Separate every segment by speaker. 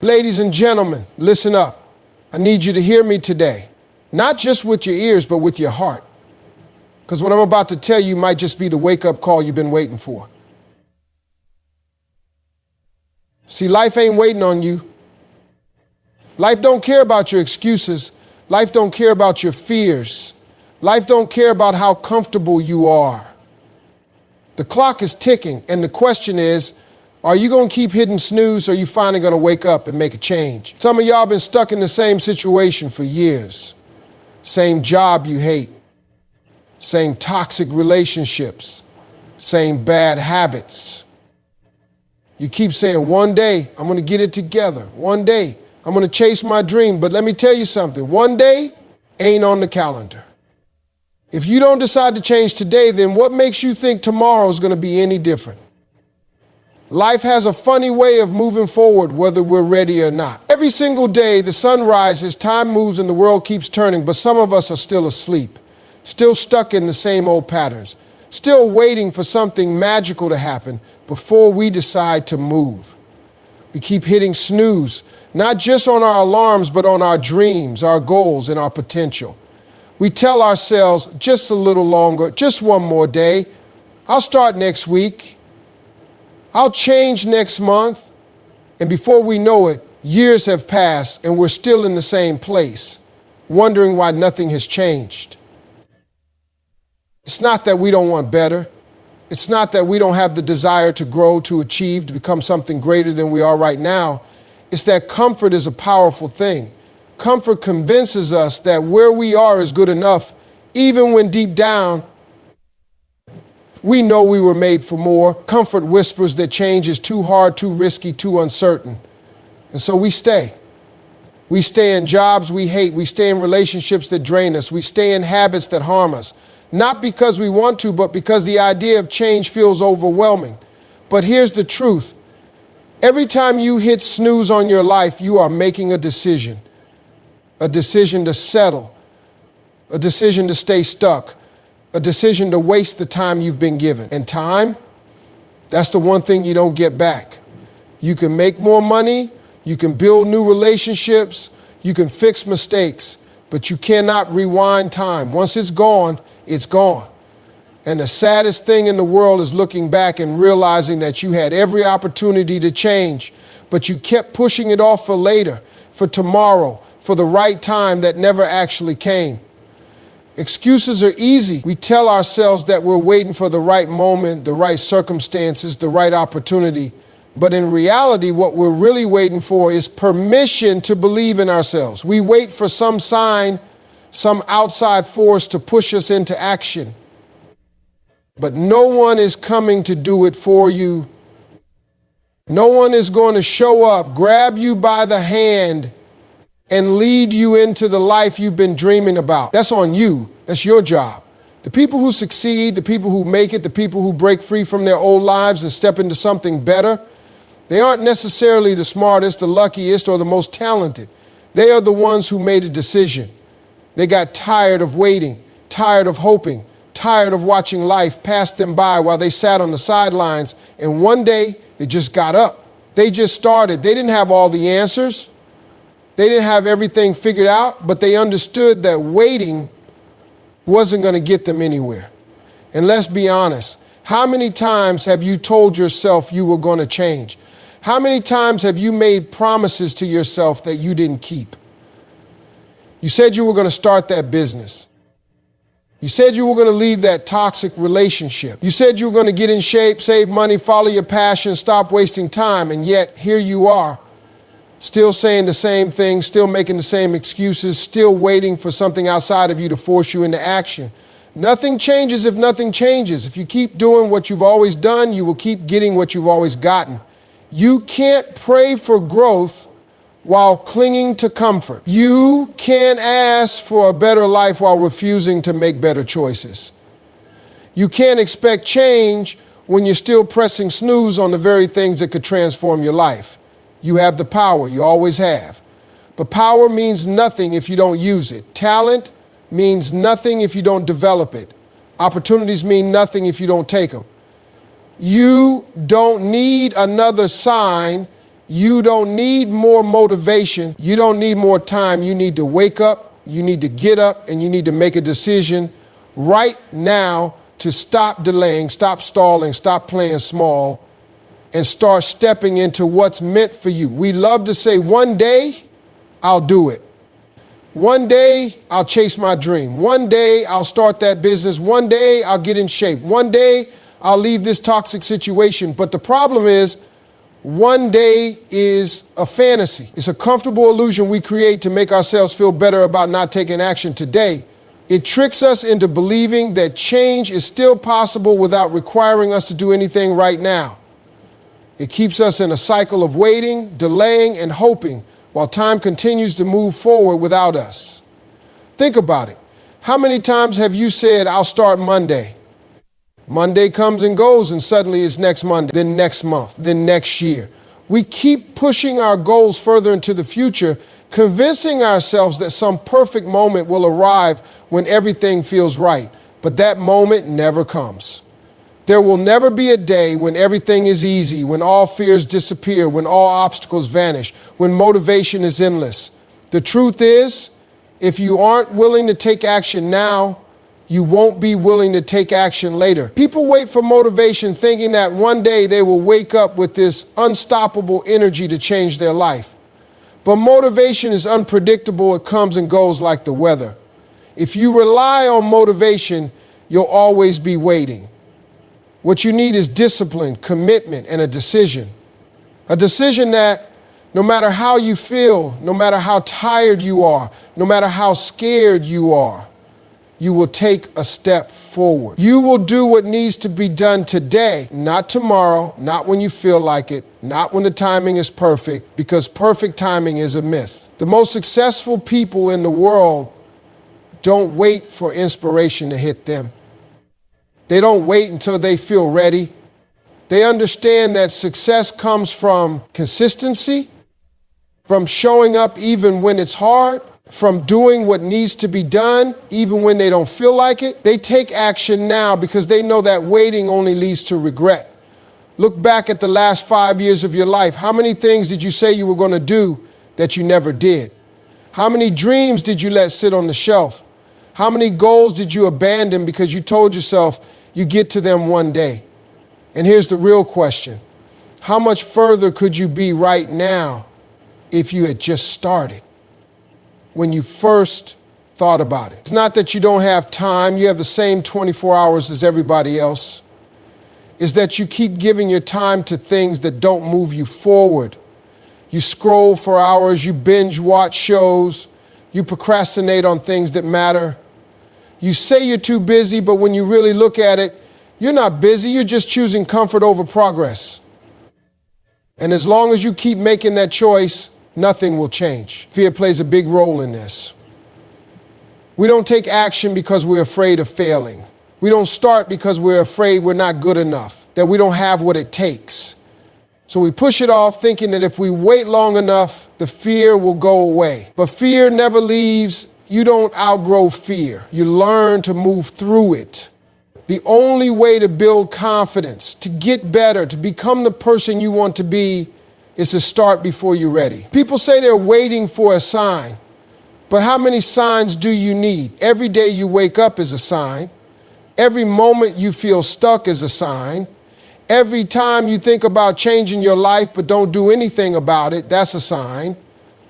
Speaker 1: Ladies and gentlemen, listen up. I need you to hear me today. Not just with your ears, but with your heart. Because what I'm about to tell you might just be the wake-up call you've been waiting for. See, life ain't waiting on you. Life don't care about your excuses. Life don't care about your fears. Life don't care about how comfortable you are. The clock is ticking, and the question is, are you going to keep hitting snooze, or are you finally going to wake up and make a change? Some of y'all been stuck in the same situation for years. Same job you hate. Same toxic relationships. Same bad habits. You keep saying, one day I'm going to get it together. One day I'm going to chase my dream. But let me tell you something. One day ain't on the calendar. If you don't decide to change today, then what makes you think tomorrow is going to be any different? Life has a funny way of moving forward, whether we're ready or not. Every single day, the sun rises, time moves, and the world keeps turning, but some of us are still asleep, still stuck in the same old patterns, still waiting for something magical to happen before we decide to move. We keep hitting snooze, not just on our alarms, but on our dreams, our goals, and our potential. We tell ourselves, just a little longer, just one more day. I'll start next week. I'll change next month. And before we know it, years have passed and we're still in the same place, wondering why nothing has changed. It's not that we don't want better. It's not that we don't have the desire to grow, to achieve, to become something greater than we are right now. It's that comfort is a powerful thing. Comfort convinces us that where we are is good enough, even when deep down we know we were made for more. Comfort whispers that change is too hard, too risky, too uncertain. And so we stay. We stay in jobs we hate. We stay in relationships that drain us. We stay in habits that harm us. Not because we want to, but because the idea of change feels overwhelming. But here's the truth. Every time you hit snooze on your life, you are making a decision. A decision to settle. A decision to stay stuck. A decision to waste the time you've been given. And time, that's the one thing you don't get back. You can make more money, you can build new relationships, you can fix mistakes, but you cannot rewind time. Once it's gone, it's gone. And the saddest thing in the world is looking back and realizing that you had every opportunity to change, but you kept pushing it off for later, for tomorrow, for the right time that never actually came. Excuses are easy. We tell ourselves that we're waiting for the right moment, the right circumstances, the right opportunity. But in reality, what we're really waiting for is permission to believe in ourselves. We wait for some sign, some outside force to push us into action. But no one is coming to do it for you. No one is going to show up, grab you by the hand, and lead you into the life you've been dreaming about. That's on you. That's your job. The people who succeed, the people who make it, the people who break free from their old lives and step into something better, they aren't necessarily the smartest, the luckiest, or the most talented. They are the ones who made a decision. They got tired of waiting, tired of hoping, tired of watching life pass them by while they sat on the sidelines, and one day they just got up. They just started. They didn't have all the answers. They didn't have everything figured out, but they understood that waiting wasn't going to get them anywhere. And let's be honest, how many times have you told yourself you were going to change? How many times have you made promises to yourself that you didn't keep? You said you were going to start that business. You said you were going to leave that toxic relationship. You said you were going to get in shape, save money, follow your passion, stop wasting time, and yet here you are. Still saying the same thing, still making the same excuses, still waiting for something outside of you to force you into action. Nothing changes if nothing changes. If you keep doing what you've always done, you will keep getting what you've always gotten. You can't pray for growth while clinging to comfort. You can't ask for a better life while refusing to make better choices. You can't expect change when you're still pressing snooze on the very things that could transform your life. You have the power, you always have. But power means nothing if you don't use it. Talent means nothing if you don't develop it. Opportunities mean nothing if you don't take them. You don't need another sign You don't need more motivation. You don't need more time. You need to wake up, you need to get up, and you need to make a decision right now to stop delaying, stop stalling, stop playing small, and start stepping into what's meant for you. We love to say, one day I'll do it. One day I'll chase my dream. One day I'll start that business. One day I'll get in shape. One day I'll leave this toxic situation. But the problem is, one day is a fantasy. It's a comfortable illusion we create to make ourselves feel better about not taking action today. It tricks us into believing that change is still possible without requiring us to do anything right now. It keeps us in a cycle of waiting, delaying, and hoping while time continues to move forward without us. Think about it. How many times have you said, I'll start Monday? Monday comes and goes, and suddenly it's next Monday, then next month, then next year. We keep pushing our goals further into the future, convincing ourselves that some perfect moment will arrive when everything feels right. But that moment never comes. There will never be a day when everything is easy, when all fears disappear, when all obstacles vanish, when motivation is endless. The truth is, if you aren't willing to take action now, you won't be willing to take action later. People wait for motivation thinking that one day they will wake up with this unstoppable energy to change their life. But motivation is unpredictable. It comes and goes like the weather. If you rely on motivation, you'll always be waiting. What you need is discipline, commitment, and a decision. A decision that no matter how you feel, no matter how tired you are, no matter how scared you are, you will take a step forward. You will do what needs to be done today, not tomorrow, not when you feel like it, not when the timing is perfect, because perfect timing is a myth. The most successful people in the world don't wait for inspiration to hit them. They don't wait until they feel ready. They understand that success comes from consistency, from showing up even when it's hard, from doing what needs to be done even when they don't feel like it. They take action now because they know that waiting only leads to regret. Look back at the last 5 years of your life. How many things did you say you were going to do that you never did? How many dreams did you let sit on the shelf? How many goals did you abandon because you told yourself you get to them one day? And here's the real question. How much further could you be right now if you had just started when you first thought about it? It's not that you don't have time. You have the same 24 hours as everybody else. It's that you keep giving your time to things that don't move you forward. You scroll for hours, you binge watch shows, you procrastinate on things that matter. You say you're too busy, but when you really look at it, you're not busy, you're just choosing comfort over progress. And as long as you keep making that choice, nothing will change. Fear plays a big role in this. We don't take action because we're afraid of failing. We don't start because we're afraid we're not good enough, that we don't have what it takes. So we push it off thinking that if we wait long enough, the fear will go away. But fear never leaves. You don't outgrow fear. You learn to move through it. The only way to build confidence, to get better, to become the person you want to be, is to start before you're ready. People say they're waiting for a sign, but how many signs do you need? Every day you wake up is a sign. Every moment you feel stuck is a sign. Every time you think about changing your life but don't do anything about it, that's a sign.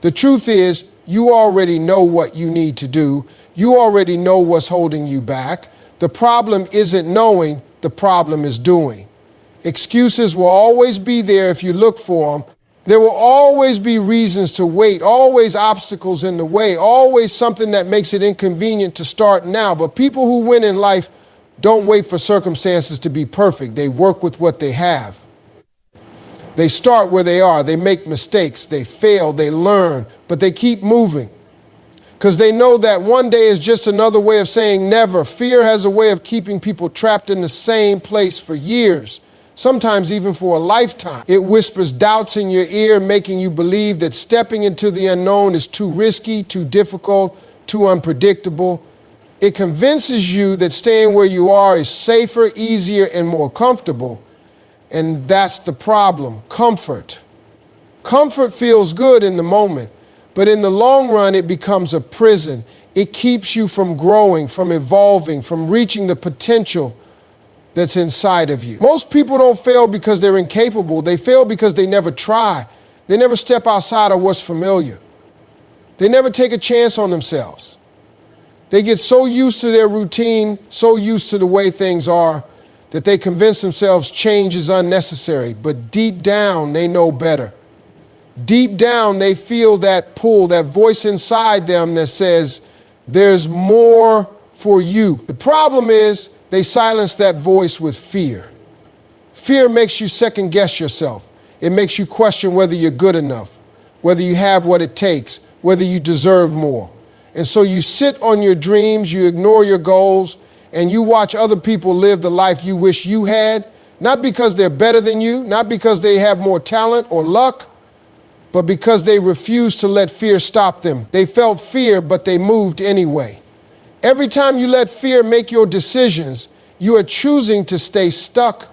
Speaker 1: The truth is, you already know what you need to do. You already know what's holding you back. The problem isn't knowing, the problem is doing. Excuses will always be there if you look for them. There will always be reasons to wait, always obstacles in the way, always something that makes it inconvenient to start now. But people who win in life don't wait for circumstances to be perfect. They work with what they have. They start where they are. They make mistakes. They fail. They learn. But they keep moving because they know that one day is just another way of saying never. Fear has a way of keeping people trapped in the same place for years, sometimes even for a lifetime. It whispers doubts in your ear, making you believe that stepping into the unknown is too risky, too difficult, too unpredictable. It convinces you that staying where you are is safer, easier, and more comfortable. And that's the problem. Comfort Comfort feels good in the moment, but in the long run, it becomes a prison. It keeps you from growing, from evolving, from reaching the potential that's inside of you. Most people don't fail because they're incapable. They fail because they never try. They never step outside of what's familiar. They never take a chance on themselves. They get so used to their routine, so used to the way things are, that they convince themselves change is unnecessary. But deep down, they know better. Deep down, they feel that pull, that voice inside them that says, there's more for you. The problem is they silence that voice with fear. Fear makes you second guess yourself. It makes you question whether you're good enough, whether you have what it takes, whether you deserve more. And so you sit on your dreams, you ignore your goals, and you watch other people live the life you wish you had, not because they're better than you, not because they have more talent or luck, but because they refused to let fear stop them. They felt fear, but they moved anyway. Every time you let fear make your decisions, you are choosing to stay stuck.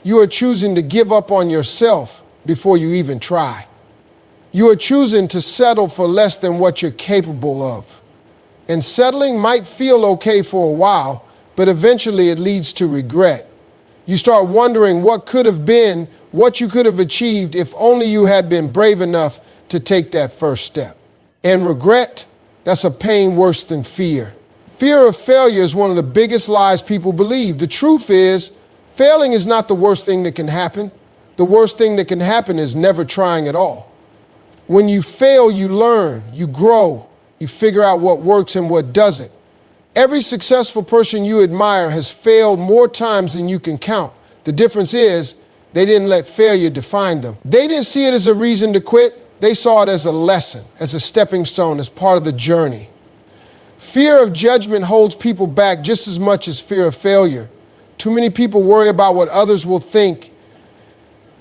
Speaker 1: You are choosing to give up on yourself before you even try. You are choosing to settle for less than what you're capable of. And settling might feel okay for a while, but eventually it leads to regret. You start wondering what could have been, what you could have achieved if only you had been brave enough to take that first step. And regret, that's a pain worse than fear. Fear of failure is one of the biggest lies people believe. The truth is, failing is not the worst thing that can happen. The worst thing that can happen is never trying at all. When you fail, you learn, you grow, you figure out what works and what doesn't. Every successful person you admire has failed more times than you can count. The difference is they didn't let failure define them. They didn't see it as a reason to quit. They saw it as a lesson, as a stepping stone, as part of the journey. Fear of judgment holds people back just as much as fear of failure. Too many people worry about what others will think.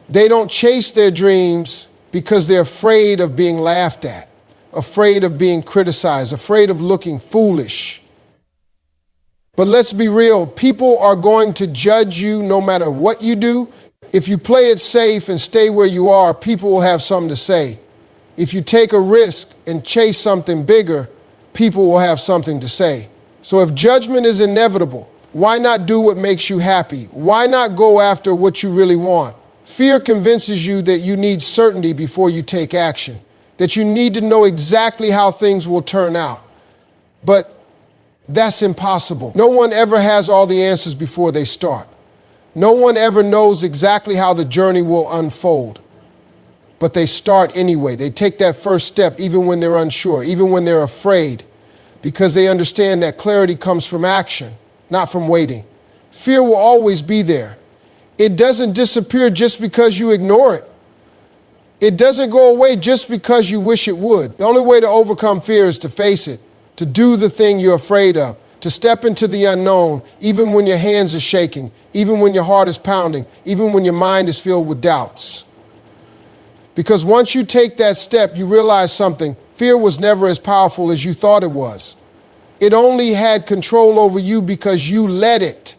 Speaker 1: They don't chase their dreams because they're afraid of being laughed at, afraid of being criticized, afraid of looking foolish. But let's be real, people are going to judge you no matter what you do. If you play it safe and stay where you are, people will have something to say. If you take a risk and chase something bigger, people will have something to say. So if judgment is inevitable, why not do what makes you happy? Why not go after what you really want? Fear convinces you that you need certainty before you take action, that you need to know exactly how things will turn out. But that's impossible. No one ever has all the answers before they start. No one ever knows exactly how the journey will unfold. But they start anyway. They take that first step even when they're unsure, even when they're afraid, because they understand that clarity comes from action, not from waiting. Fear will always be there. It doesn't disappear just because you ignore it. It doesn't go away just because you wish it would. The only way to overcome fear is to face it, to do the thing you're afraid of, to step into the unknown, even when your hands are shaking, even when your heart is pounding, even when your mind is filled with doubts. Because once you take that step, you realize something. Fear was never as powerful as you thought it was. It only had control over you because you let it.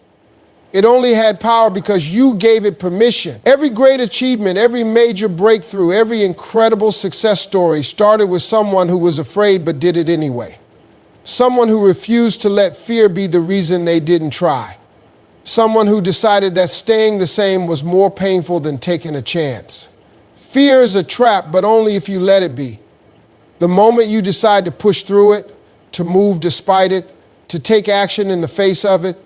Speaker 1: It only had power because you gave it permission. Every great achievement, every major breakthrough, every incredible success story started with someone who was afraid but did it anyway. Someone who refused to let fear be the reason they didn't try. Someone who decided that staying the same was more painful than taking a chance. Fear is a trap, but only if you let it be. The moment you decide to push through it, to move despite it, to take action in the face of it,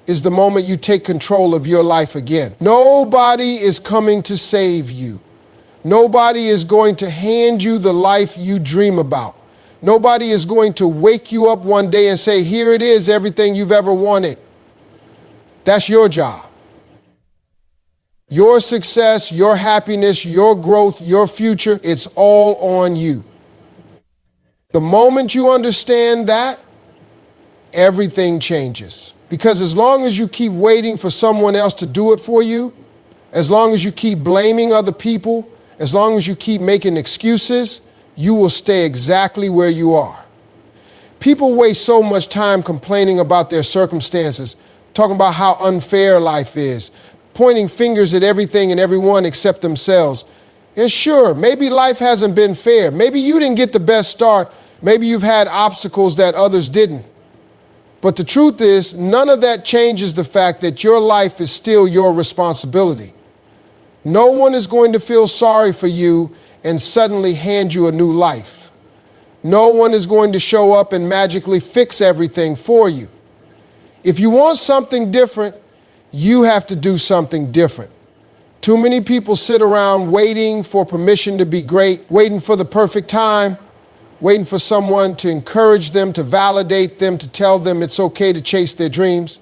Speaker 1: is the moment you take control of your life again. Nobody is coming to save you. Nobody is going to hand you the life you dream about. Nobody is going to wake you up one day and say, here it is, everything you've ever wanted. That's your job. Your success, your happiness, your growth, your future, it's all on you. The moment you understand that, everything changes. Because as long as you keep waiting for someone else to do it for you, as long as you keep blaming other people, as long as you keep making excuses, you will stay exactly where you are. People waste so much time complaining about their circumstances, talking about how unfair life is, pointing fingers at everything and everyone except themselves. And sure, maybe life hasn't been fair. Maybe you didn't get the best start. Maybe you've had obstacles that others didn't. But the truth is, none of that changes the fact that your life is still your responsibility. No one is going to feel sorry for you and suddenly hand you a new life. No one is going to show up and magically fix everything for you. If you want something different, you have to do something different. Too many people sit around waiting for permission to be great, waiting for the perfect time, waiting for someone to encourage them, to validate them, to tell them it's okay to chase their dreams.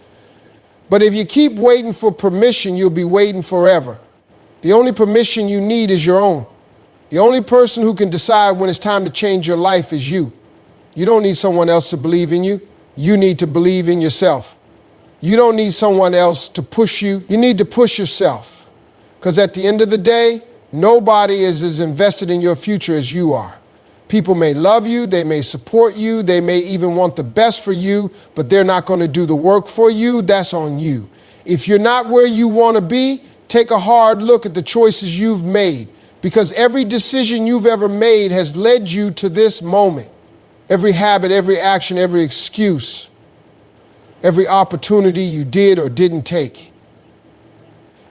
Speaker 1: But if you keep waiting for permission, you'll be waiting forever. The only permission you need is your own. The only person who can decide when it's time to change your life is you. You don't need someone else to believe in you. You need to believe in yourself. You don't need someone else to push you. You need to push yourself. Because at the end of the day, nobody is as invested in your future as you are. People may love you, they may support you, they may even want the best for you, but they're not going to do the work for you. That's on you. If you're not where you want to be, take a hard look at the choices you've made, because every decision you've ever made has led you to this moment. Every habit, every action, every excuse, every opportunity you did or didn't take.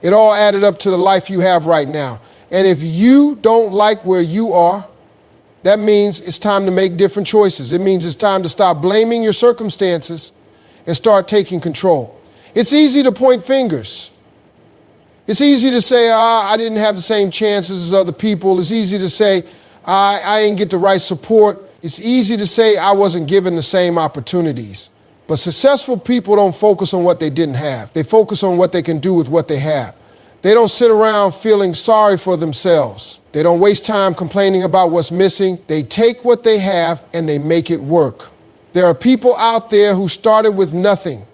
Speaker 1: It all added up to the life you have right now. And if you don't like where you are, that means it's time to make different choices. It means it's time to stop blaming your circumstances and start taking control. It's easy to point fingers. It's easy to say, I didn't have the same chances as other people. It's easy to say, I didn't get the right support. It's easy to say I wasn't given the same opportunities. But successful people don't focus on what they didn't have. They focus on what they can do with what they have. They don't sit around feeling sorry for themselves. They don't waste time complaining about what's missing. They take what they have and they make it work. There are people out there who started with nothing,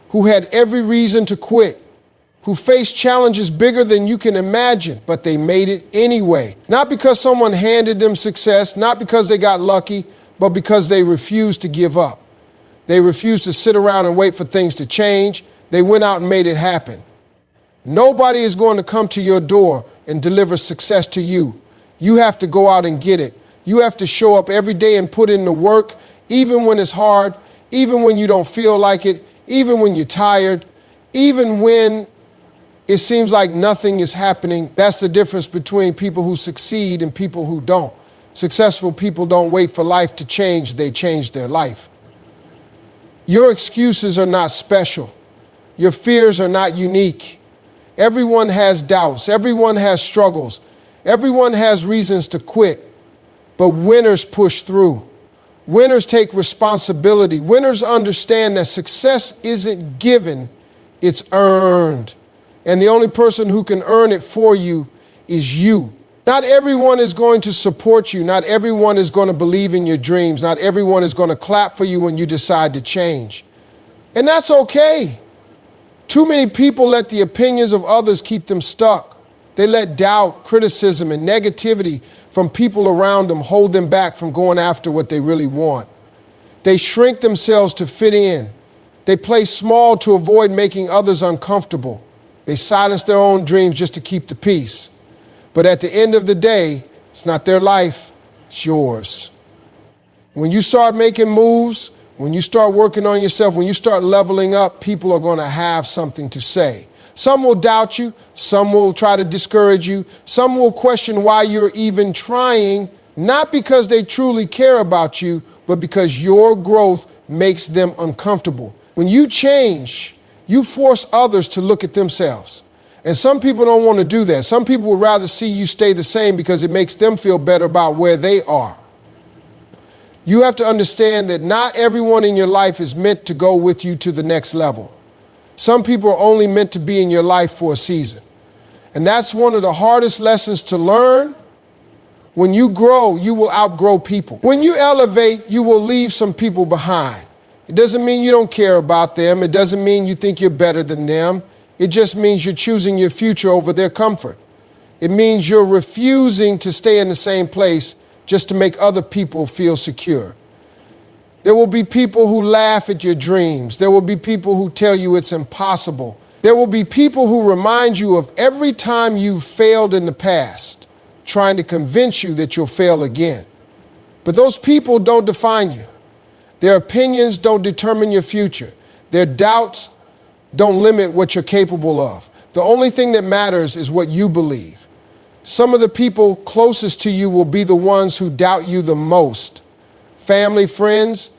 Speaker 1: who had every reason to quit, who faced challenges bigger than you can imagine, but they made it anyway. Not because someone handed them success, not because they got lucky, but because they refused to give up. They refused to sit around and wait for things to change. They went out and made it happen. Nobody is going to come to your door and deliver success to you. You have to go out and get it. You have to show up every day and put in the work, even when it's hard, even when you don't feel like it, even when you're tired, even when it seems like nothing is happening. That's the difference between people who succeed and people who don't. Successful people don't wait for life to change. They change their life. Your excuses are not special. Your fears are not unique. Everyone has doubts. Everyone has struggles. Everyone has reasons to quit. But winners push through. Winners take responsibility. Winners understand that success isn't given, it's earned. And the only person who can earn it for you is you. Not everyone is going to support you. Not everyone is going to believe in your dreams. Not everyone is going to clap for you when you decide to change. And that's okay. Too many people let the opinions of others keep them stuck. They let doubt, criticism, and negativity from people around them hold them back from going after what they really want. They shrink themselves to fit in. They play small to avoid making others uncomfortable. They silence their own dreams just to keep the peace. But at the end of the day, it's not their life, it's yours. When you start making moves, when you start working on yourself, when you start leveling up, people are going to have something to say. Some will doubt you, some will try to discourage you, some will question why you're even trying, not because they truly care about you, but because your growth makes them uncomfortable. When you change, you force others to look at themselves. And some people don't want to do that. Some people would rather see you stay the same because it makes them feel better about where they are. You have to understand that not everyone in your life is meant to go with you to the next level. Some people are only meant to be in your life for a season. And that's one of the hardest lessons to learn. When you grow, you will outgrow people. When you elevate, you will leave some people behind. It doesn't mean you don't care about them. It doesn't mean you think you're better than them. It just means you're choosing your future over their comfort. It means you're refusing to stay in the same place just to make other people feel secure. There will be people who laugh at your dreams. There will be people who tell you it's impossible. There will be people who remind you of every time you've failed in the past. trying to convince you that you'll fail again. But those people don't define you. Their opinions don't determine your future. Their doubts don't limit what you're capable of. The only thing that matters is what you believe. Some of the people closest to you will be the ones who doubt you the most. Family, friends,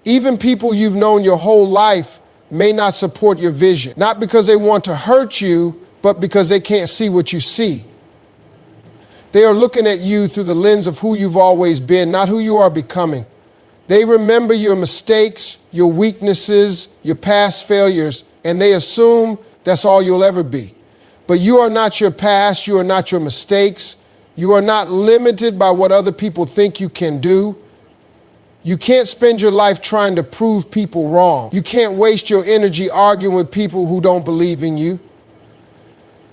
Speaker 1: even people you've known your whole life may not support your vision. Not because they want to hurt you, but because they can't see what you see. They are looking at you through the lens of who you've always been, not who you are becoming. They remember your mistakes, your weaknesses, your past failures, and they assume that's all you'll ever be. But you are not your past, you are not your mistakes. You are not limited by what other people think you can do. You can't spend your life trying to prove people wrong. You can't waste your energy arguing with people who don't believe in you.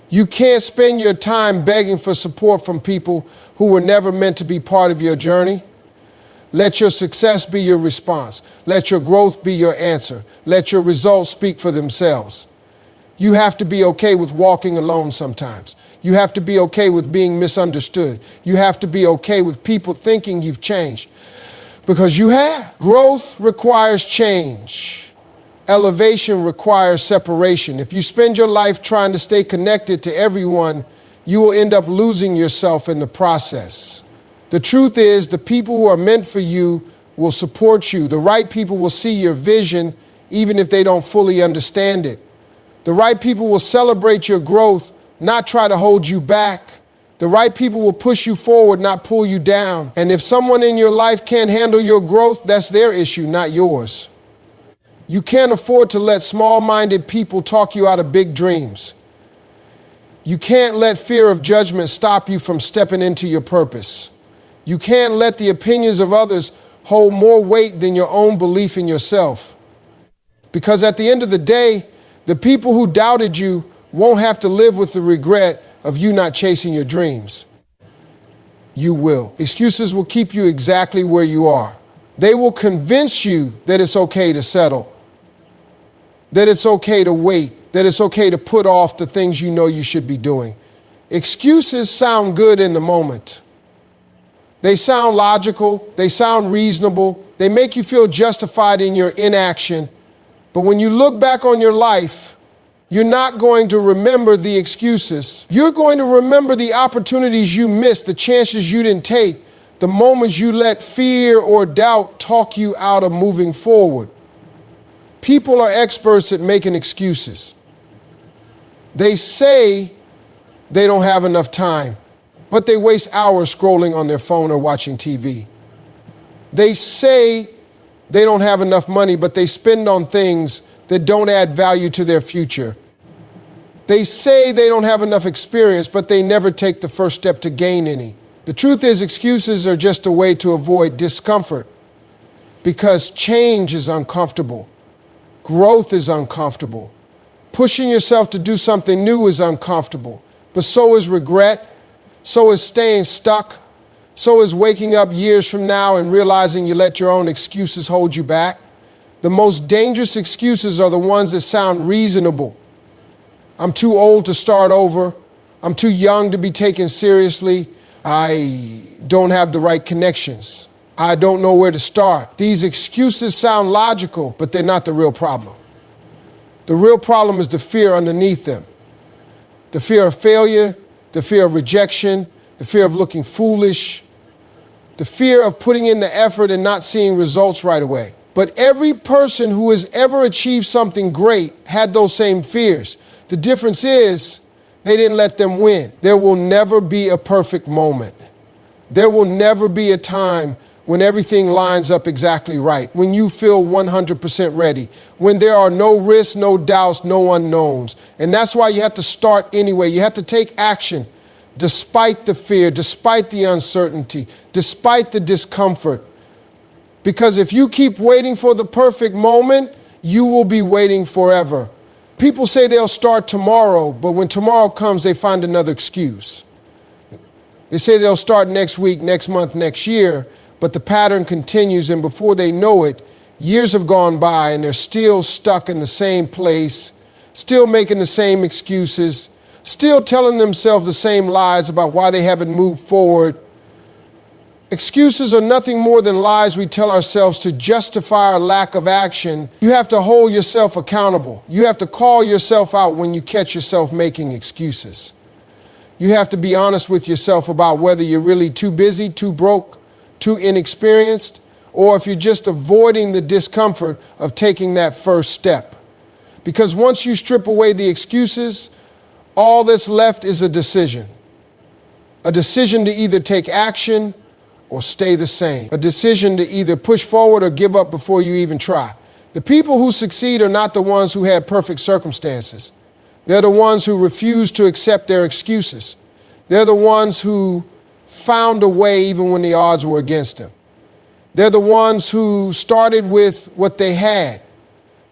Speaker 1: You can't spend your time begging for support from people who were never meant to be part of your journey. Let your success be your response. Let your growth be your answer. Let your results speak for themselves. You have to be okay with walking alone sometimes. You have to be okay with being misunderstood. You have to be okay with people thinking you've changed, because you have. Growth requires change. Elevation requires separation. If you spend your life trying to stay connected to everyone, you will end up losing yourself in the process. The truth is, the people who are meant for you will support you. The right people will see your vision, even if they don't fully understand it. The right people will celebrate your growth, not try to hold you back. The right people will push you forward, not pull you down. And if someone in your life can't handle your growth, that's their issue, not yours. You can't afford to let small-minded people talk you out of big dreams. You can't let fear of judgment stop you from stepping into your purpose. You can't let the opinions of others hold more weight than your own belief in yourself. Because at the end of the day, the people who doubted you won't have to live with the regret of you not chasing your dreams. You will. Excuses will keep you exactly where you are. They will convince you that it's okay to settle, that it's okay to wait, that it's okay to put off the things you know you should be doing. Excuses sound good in the moment. They sound logical, they sound reasonable, they make you feel justified in your inaction. But when you look back on your life, you're not going to remember the excuses. You're going to remember the opportunities you missed, the chances you didn't take, the moments you let fear or doubt talk you out of moving forward. People are experts at making excuses. They say they don't have enough time, but they waste hours scrolling on their phone or watching TV. They say they don't have enough money, but they spend on things that don't add value to their future. They say they don't have enough experience, but they never take the first step to gain any. The truth is, excuses are just a way to avoid discomfort, because change is uncomfortable. Growth is uncomfortable. Pushing yourself to do something new is uncomfortable. But so is regret. So is staying stuck. So is waking up years from now and realizing you let your own excuses hold you back. The most dangerous excuses are the ones that sound reasonable. I'm too old to start over. I'm too young to be taken seriously. I don't have the right connections. I don't know where to start. These excuses sound logical, but they're not the real problem. The real problem is the fear underneath them. The fear of failure, the fear of rejection, the fear of looking foolish, the fear of putting in the effort and not seeing results right away. But every person who has ever achieved something great had those same fears. The difference is they didn't let them win. There will never be a perfect moment. There will never be a time when everything lines up exactly right, when you feel 100% ready, when there are no risks, no doubts, no unknowns. And that's why you have to start anyway. You have to take action despite the fear, despite the uncertainty, despite the discomfort. Because if you keep waiting for the perfect moment, you will be waiting forever. People say they'll start tomorrow, but when tomorrow comes, they find another excuse. They say they'll start next week, next month, next year, but the pattern continues, and before they know it, years have gone by and they're still stuck in the same place, still making the same excuses, still telling themselves the same lies about why they haven't moved forward. Excuses are nothing more than lies we tell ourselves to justify our lack of action. You have to hold yourself accountable. You have to call yourself out when you catch yourself making excuses. You have to be honest with yourself about whether you're really too busy, too broke, too inexperienced, or if you're just avoiding the discomfort of taking that first step. Because once you strip away the excuses, all that's left is a decision. A decision to either take action or stay the same. A decision to either push forward or give up before you even try. The people who succeed are not the ones who had perfect circumstances. They're the ones who refuse to accept their excuses. They're the ones who found a way even when the odds were against them. They're the ones who started with what they had,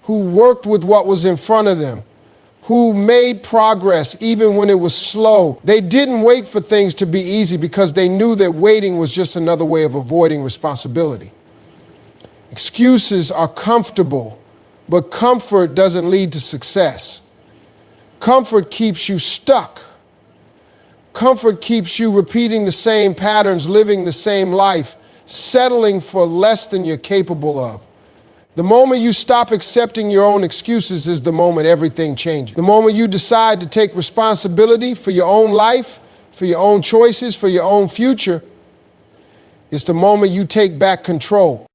Speaker 1: who worked with what was in front of them, who made progress even when it was slow. They didn't wait for things to be easy because they knew that waiting was just another way of avoiding responsibility. Excuses are comfortable, but comfort doesn't lead to success. Comfort keeps you stuck. Comfort keeps you repeating the same patterns, living the same life, settling for less than you're capable of. The moment you stop accepting your own excuses is the moment everything changes. The moment you decide to take responsibility for your own life, for your own choices, for your own future, is the moment you take back control.